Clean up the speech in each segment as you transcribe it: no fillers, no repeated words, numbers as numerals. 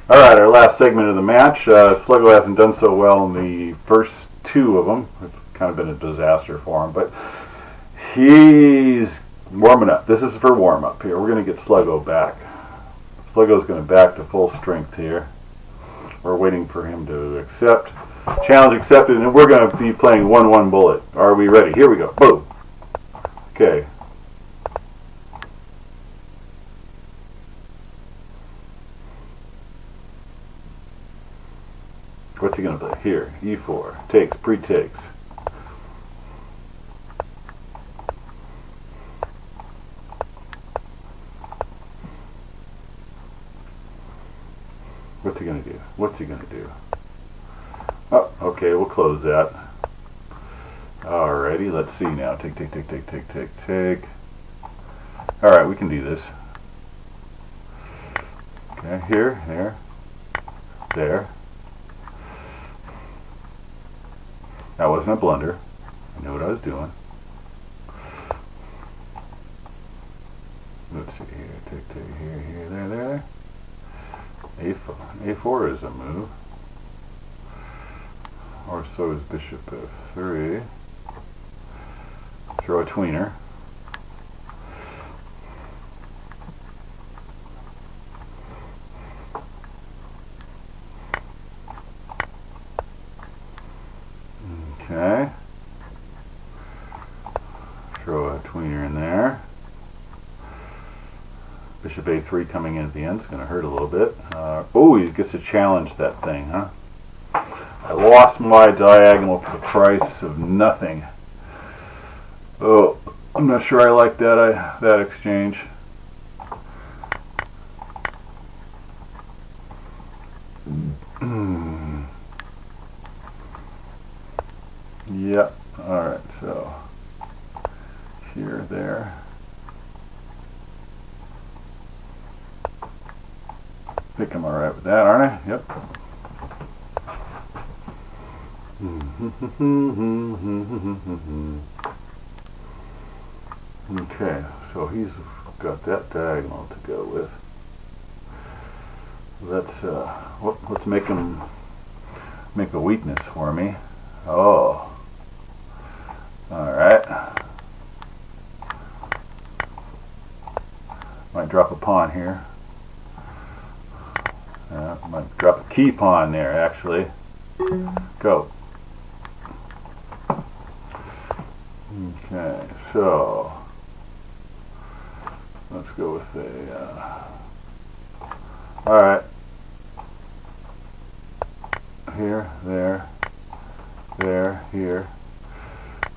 Alright, our last segment of the match. Sluggo hasn't done so well in the first two of them. It's kind of been a disaster for him, but he's warming up. This is for warm-up here. We're going to get Sluggo back. Sluggo's going to back to full strength here. We're waiting for him to accept. Challenge accepted, and we're going to be playing 1-1 bullet. Are we ready? Here we go. Boom. Okay. What's he going to play? Here, E4. Takes, pre-takes. What's he going to do? What's he going to do? Oh, okay, we'll close that. Alrighty, let's see now. Take, take, take, take, take, take, take. Alright, we can do this. Okay, here, there, there. That wasn't a blunder. I knew what I was doing. Let's see here. Take, take, here, here, there, there. A4. A4 is a move. Or so is bishop f3. Throw a tweener. Okay. Throw a tweener in there. Bishop a3 coming in at the end is going to hurt a little bit. Oh, he gets to challenge that thing, huh? I lost my diagonal for the price of nothing. Oh, I'm not sure I like that that exchange. Yep. Alright, so here, there. I think I'm alright with that, aren't I? Yep. Okay, so he's got that diagonal to go with. Let's make him make a weakness for me. Oh. Alright. Might drop a pawn here. Might drop a key pawn there, actually. Go. Okay, so let's go with a alright. Here, there, there, here.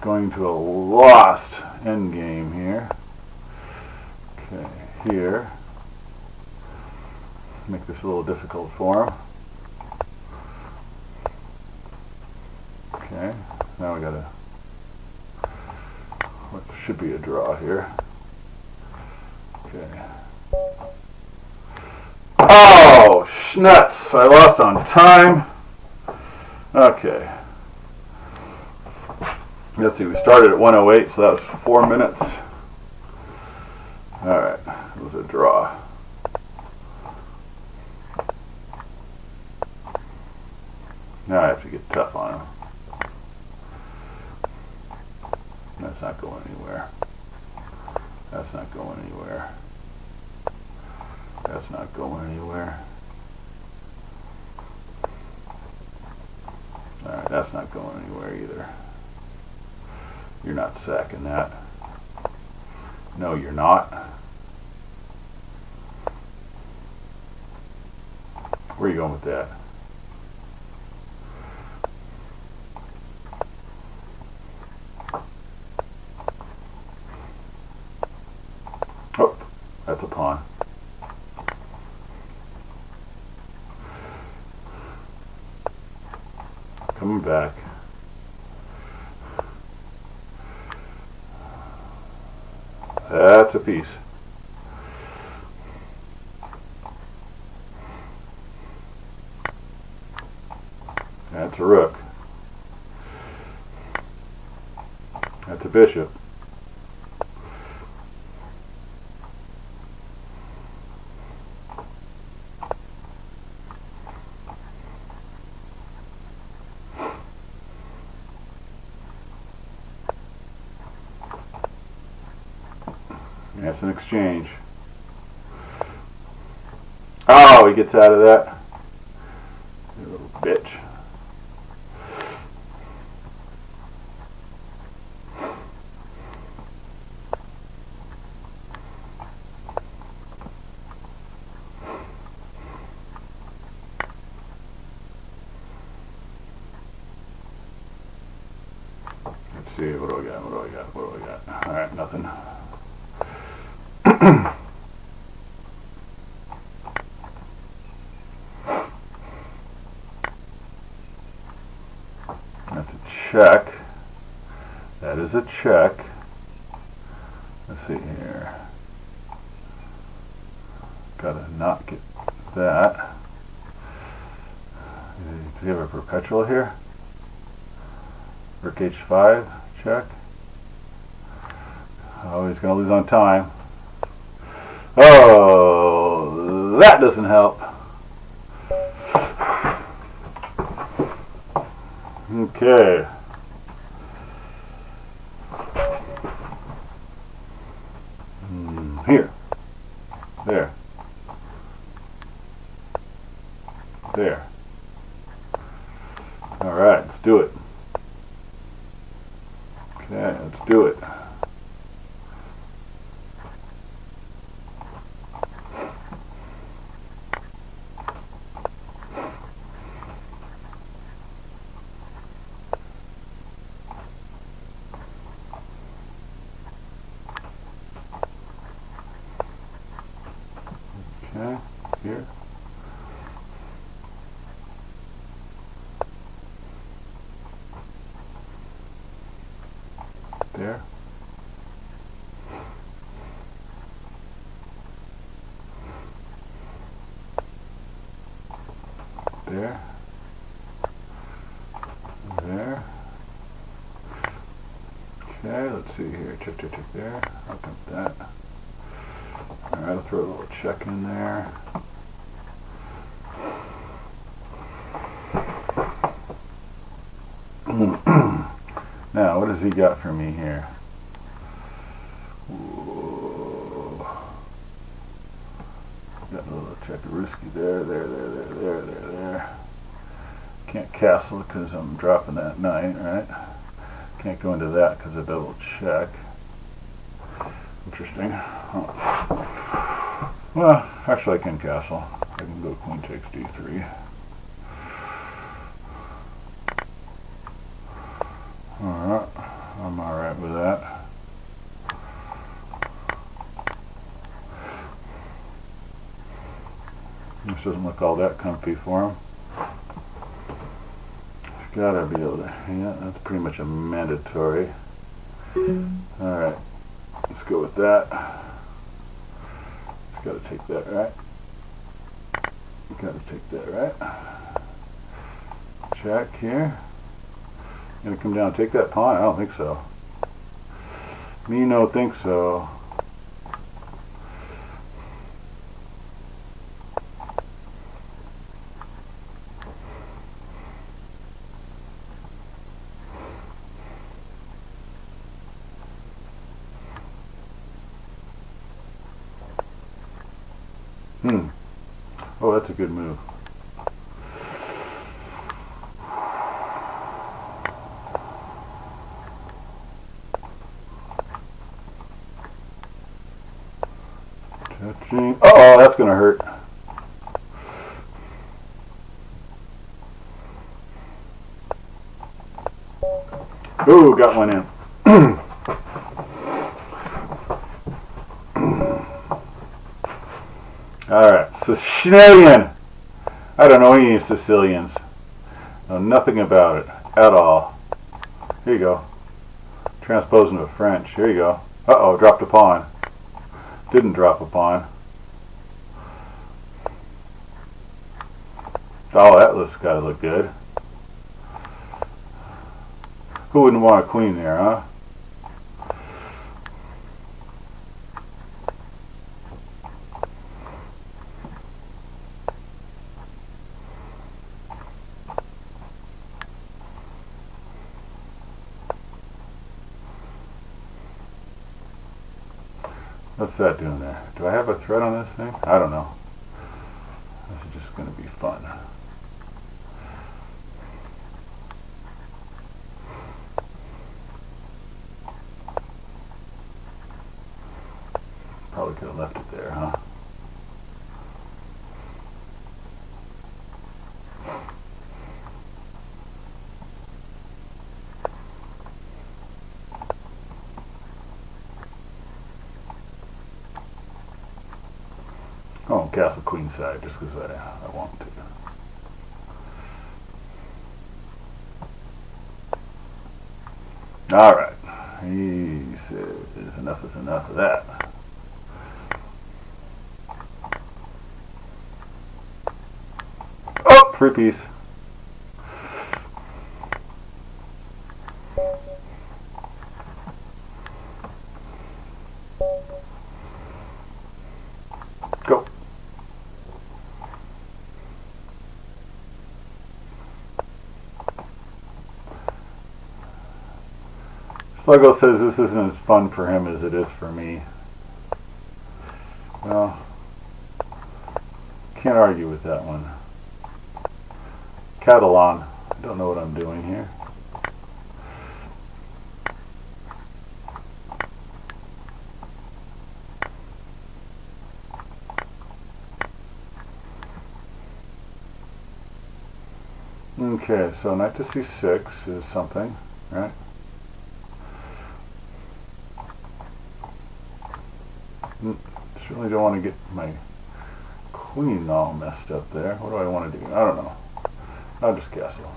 Going to a lost endgame here. Okay, here. Make this a little difficult for him. Okay, now we got what should be a draw here. Okay. Oh, schnuts! I lost on time. Okay. Let's see, we started at 1:08, so that was 4 minutes. Alright, it was a draw. Now I have to get tough on him. That's not going anywhere. That's not going anywhere. That's not going anywhere. Alright, that's not going anywhere either. You're not sacking that. No, you're not. Where are you going with that? Oh, that's a pawn. Coming back. That's a piece. That's a rook. That's a bishop. That's an exchange. Oh, he gets out of that. You little bitch. Let's see, what do I got? What do I got? What do I got? Alright, nothing. That's a check. That is a check. Let's see here. Gotta not get that. Do you have a perpetual here? Rook H5, check. Oh, he's gonna lose on time. Oh, that doesn't help. Okay. Here. There. There. All right, let's do it. Okay, let's do it. Okay, here. There. There. There. Okay, let's see here. Check, check, check there. I'll come that. Alright, I'll throw a little check in there. Now, what has he got for me here? Ooh. Got a little checkarooski there, there. Can't castle because I'm dropping that knight, right? Can't go into that because of double check. Interesting. Oh. Well, actually I can castle. I can go queen takes d3. Alright, I'm alright with that. This doesn't look all that comfy for him. He's gotta be able to, yeah, that's pretty much a mandatory. Alright, let's go with that. Just gotta take that, right? Gotta take that, right? Check here. Gonna come down and take that pawn? I don't think so. Me no think so. Oh, that's a good move. Touching. Uh-oh, that's gonna hurt. Ooh, got one in. Alright, Sicilian. I don't know any Sicilians. Know nothing about it at all. Here you go. Transposing to French. Here you go. Uh-oh, dropped a pawn. Didn't drop a pawn. Oh, that looks gotta look good. Who wouldn't want a queen there, huh? What's that doing there? Do I have a thread on this thing? I don't know. This is just going to be fun. Probably could have left it there, huh? Oh, castle queen side, just because I want to. All right. He says enough is enough of that. Oh, free piece. Go. Sluggo says this isn't as fun for him as it is for me. Well, can't argue with that one. Catalan. I don't know what I'm doing here. Okay, so knight to c6 is something, right? Certainly don't want to get my queen all messed up there. What do I want to do? I don't know. I'll just castle.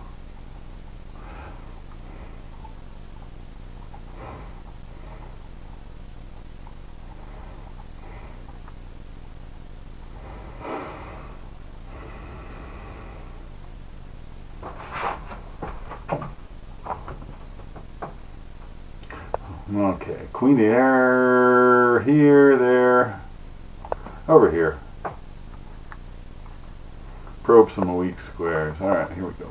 Okay, queen to air, here, there, over here. Probe some weak squares. Alright, here we go.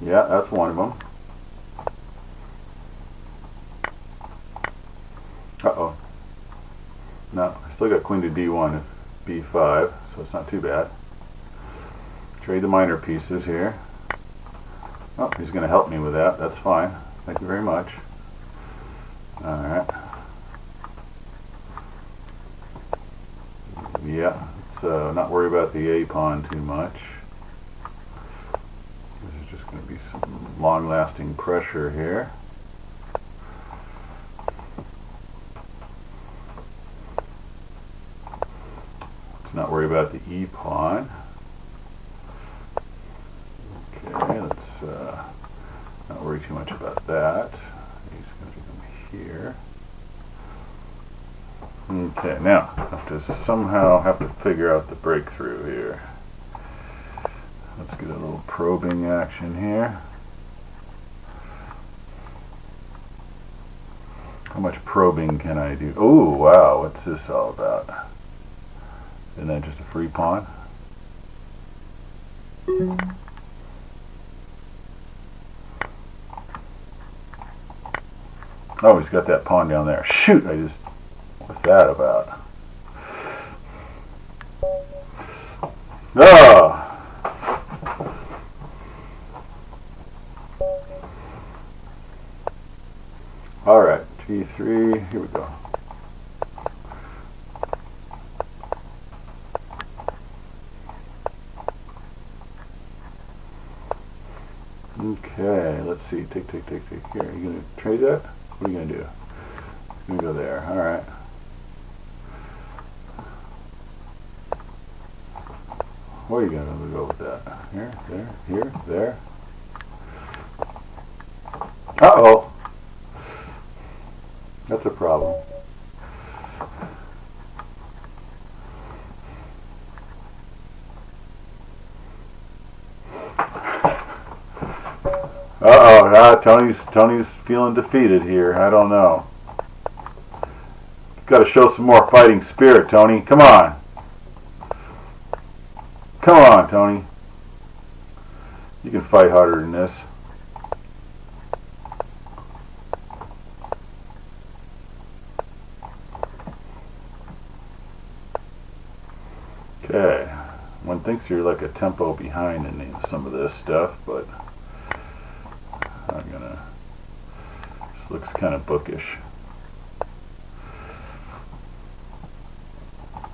Yeah, that's one of them. Uh-oh. No, I still got queen to d1 at b5, so it's not too bad. Trade the minor pieces here. Oh, he's going to help me with that. That's fine. Thank you very much. Alright. Yeah, so not worry about the A pawn too much. This is just going to be some long-lasting pressure here. Let's not worry about the E pawn. Okay, let's not worry too much about that. He's going to come here. Okay, now have to figure out the breakthrough here. Let's get a little probing action here. How much probing can I do? Oh, wow, what's this all about? Isn't that just a free pawn? Oh, he's got that pawn down there. Shoot, what's that about? Oh! Alright, G3, here we go. Okay, let's see. Take. Here, are you going to trade that? What are you going to do? You're going to go there. Alright. Where are you going to go with that? Here, there. Uh-oh. That's a problem. Uh-oh, Tony's feeling defeated here. I don't know. Got to show some more fighting spirit, Tony. Come on. Come on, Tony. You can fight harder than this. Okay, one thinks you're like a tempo behind in some of this stuff, but I'm gonna, this looks kind of bookish.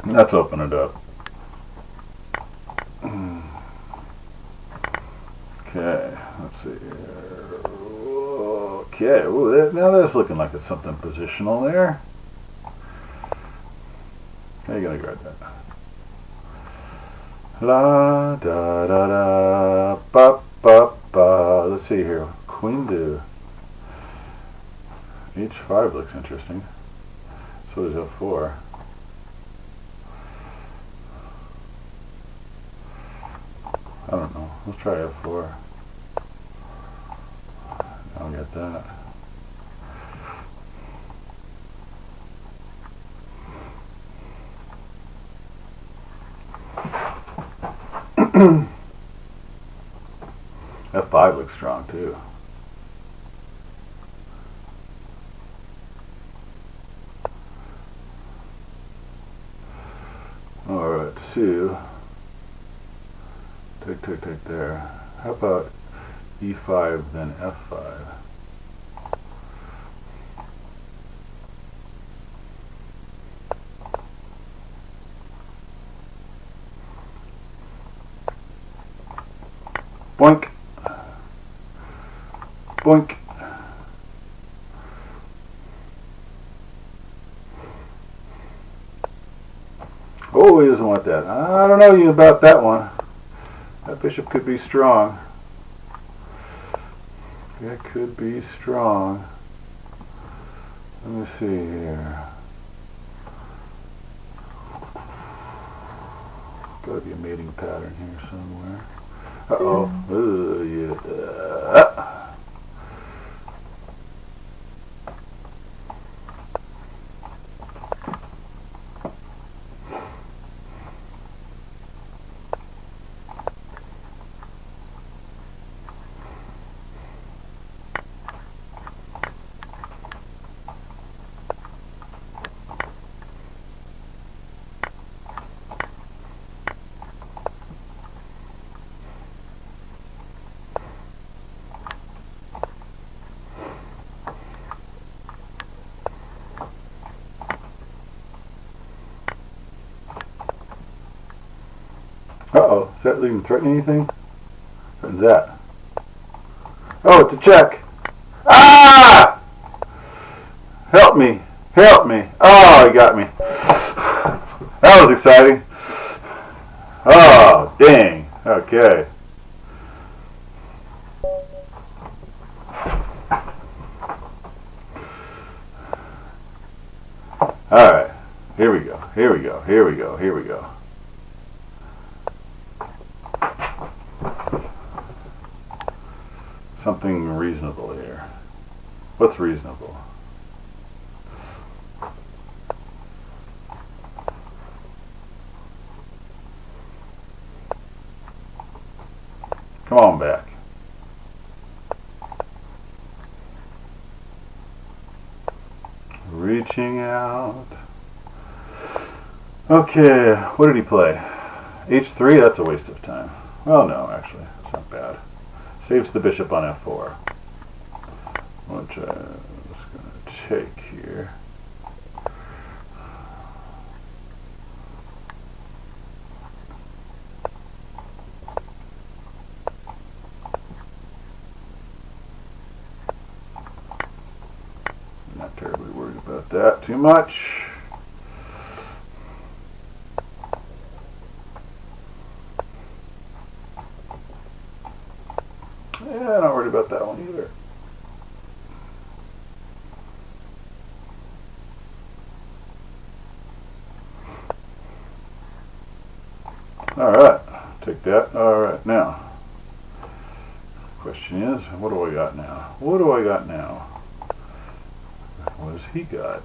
Let's open it up. Okay, let's see here. Okay, ooh, now that's looking like it's something positional there. How are you gonna grab that? La da da da ba ba ba. Let's see here. Queen to H5 looks interesting. So does F4. I don't know. Let's try F4. I'll get that. F5 looks strong too. Alright, two. Take there. How about E5 then F5? Boink. Boink. Oh, he doesn't want that. I don't know you about that one. That bishop could be strong. That could be strong. Let me see here. Gotta be a mating pattern here somewhere. Uh-oh. Yeah. Uh-oh, is that even threatening anything? What's that? Oh, it's a check. Ah! Help me. Help me. Oh, he got me. That was exciting. Oh, dang. Okay. Alright. Here we go. Here we go. Here we go. Here we go. Something reasonable here. What's reasonable? Come on back. Reaching out. Okay, what did he play? H3, that's a waste of time. Well, no, actually, it's not bad. Saves the bishop on F4, which I was going to take here. Not terribly worried about that too much. Yeah, not worried about that one either. Alright, take that. Alright, now, question is, what do I got now? What do I got now? What has he got?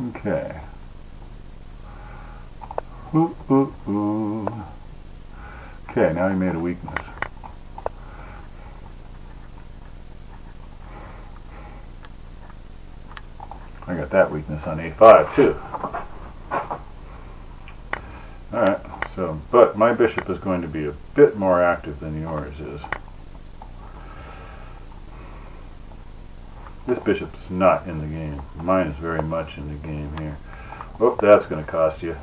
Okay. Ooh, ooh, ooh. Okay, now he made a weakness. got that weakness on a5 too. Alright, so, but my bishop is going to be a bit more active than yours is. This bishop's not in the game. Mine is very much in the game here. Oh, that's going to cost you.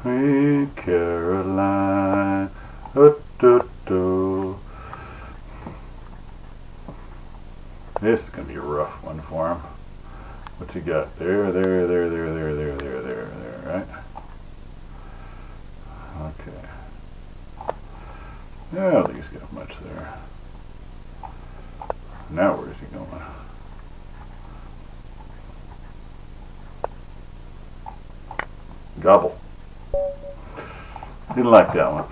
Hey, Caroline. Oh, do, do. This is going to be a rough one for him. What's he got? There, right? Okay. Yeah, I don't think he's got much there. Now where's he going? Gobble. Didn't like that one.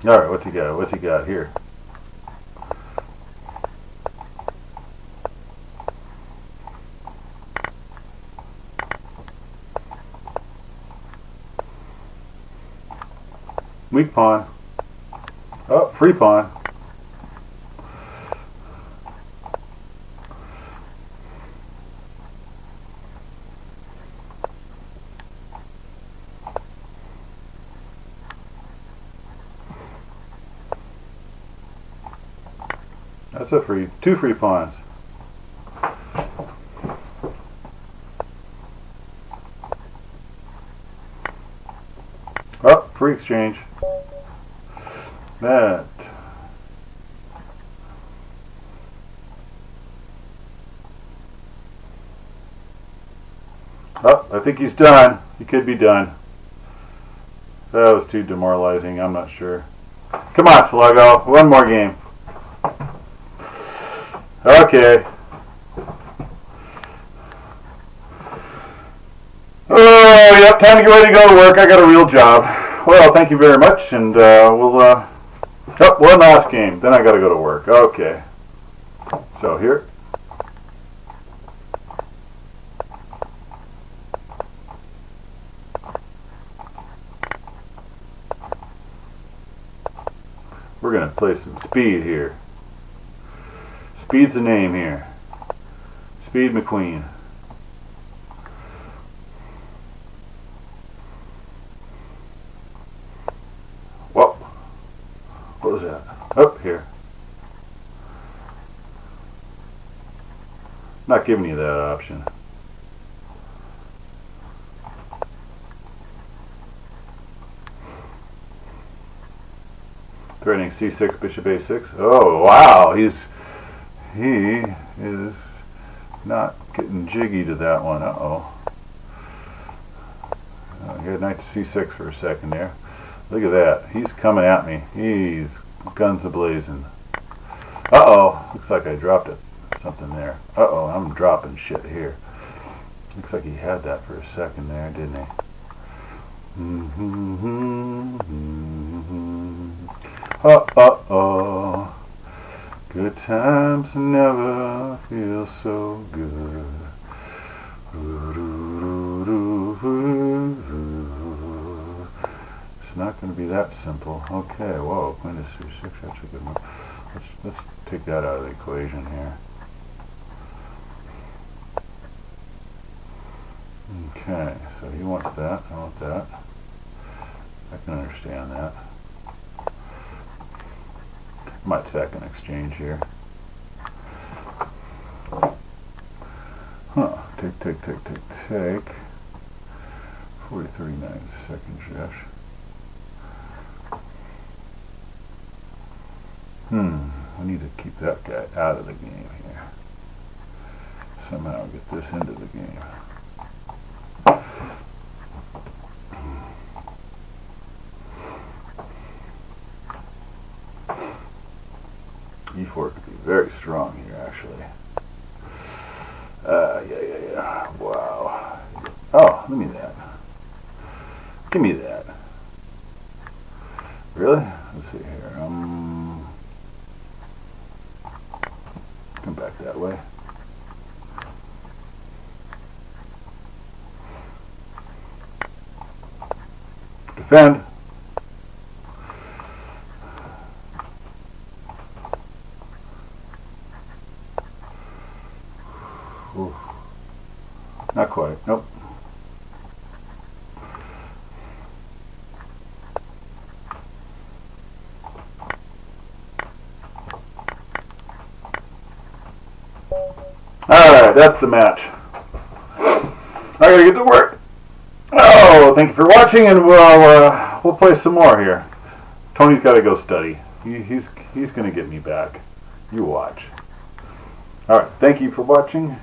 Alright, what's he got? What's he got here? Weak pawn. Oh, free pawn. That's a free, two free pawns. Oh, free exchange. That. Oh, I think he's done. He could be done. That was too demoralizing. I'm not sure. Come on, Sluggo. One more game. Okay. Oh, yep, time to get ready to go to work. I got a real job. Well, thank you very much, and we'll, oh, one last game. Then I got to go to work. Okay. So here. We're going to play some speed here. Speed's the name here. Speed McQueen. Whoa. What was that? Up here. Not giving you that option. Threatening c6, bishop a6. Oh, wow. He is not getting jiggy to that one. Uh-oh. He had knight to c6 for a second there. Look at that. He's coming at me. He's guns a-blazing. Uh-oh. Looks like I dropped something there. Uh-oh. I'm dropping shit here. Looks like he had that for a second there, didn't he? Uh-oh. Good times never feel so good. It's not going to be that simple. Okay, whoa, queen is c6, that's a good one. Let's take that out of the equation here. Okay, so he wants that, I want that. I can understand that. Might second exchange here. Huh. Take. 40-39 second shift. We need to keep that guy out of the game here. Somehow get this into the game. e4 could be very strong here, actually. Yeah. Wow. Oh, give me that. Give me that. Really? Let's see here. Come back that way. defend. Ooh. Not quite. Nope. Alright, that's the match. I gotta get to work. Oh, thank you for watching, and we'll play some more here. Tony's gotta go study. He's gonna get me back. You watch. Alright, thank you for watching.